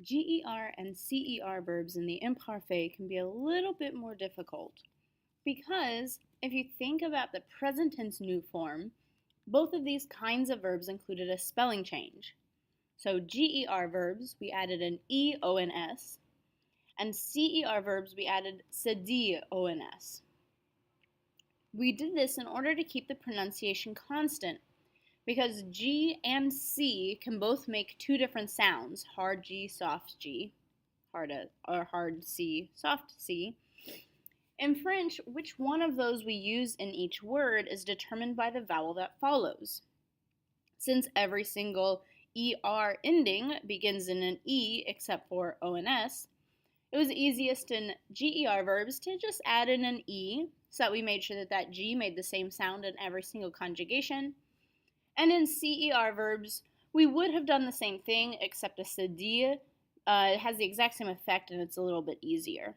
GER and CER verbs in the imparfait can be a little bit more difficult because if you think about the present tense new form, both of these kinds of verbs included a spelling change. So GER verbs, we added an E-O-N-S, and CER verbs, we added C-D-O-N-S. We did this in order to keep the pronunciation constant because G and C can both make two different sounds, hard G, soft G, hard C, soft C. In French, which one of those we use in each word is determined by the vowel that follows. Since every single ER ending begins in an E except for ONS, it was easiest in GER verbs to just add in an E so that we made sure that that G made the same sound in every single conjugation. And in CER verbs, we would have done the same thing, except a cd. It has the exact same effect and it's a little bit easier.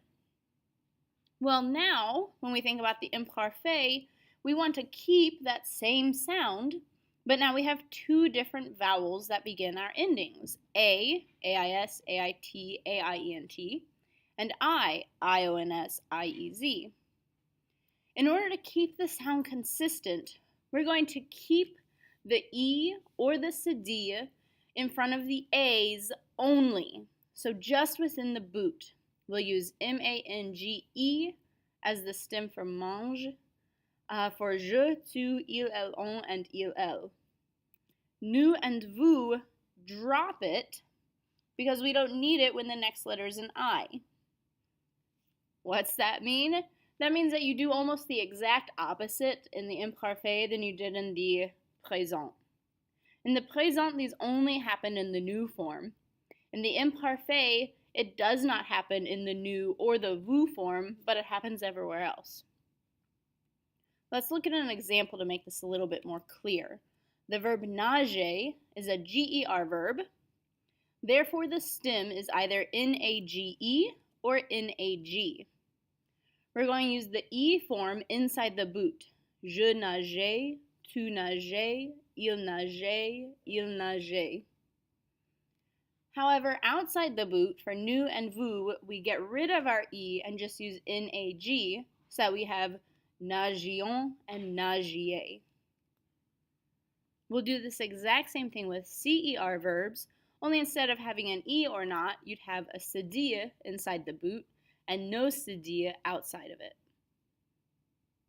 Well, now, when we think about the imparfait, we want to keep that same sound, but now we have two different vowels that begin our endings. A, AIS, AIT, AIENT, and I, IONS, IEZ. In order to keep the sound consistent, we're going to keep the E or the CD in front of the A's only. So just within the boot, we'll use M-A-N-G-E as the stem for mange, for je, tu, il, elle, on, and il, elle. Nous and vous, drop it, because we don't need it when the next letter is an I. What's that mean? That means that you do almost the exact opposite in the imparfait than you did in the présent. In the présent, these only happen in the new form. In the imparfait, it does not happen in the new or the vous form, but it happens everywhere else. Let's look at an example to make this a little bit more clear. The verb nager is a GER verb. Therefore, the stem is either NAGE or NAG. We're going to use the E form inside the boot. Je nageais, tu nageais, il nageait, il nageait. However, outside the boot, for nous and vous, we get rid of our E and just use NAG, so that we have nagions and nagiez. We'll do this exact same thing with CER verbs, only instead of having an E or not, you'd have a cedille inside the boot and no cedille outside of it.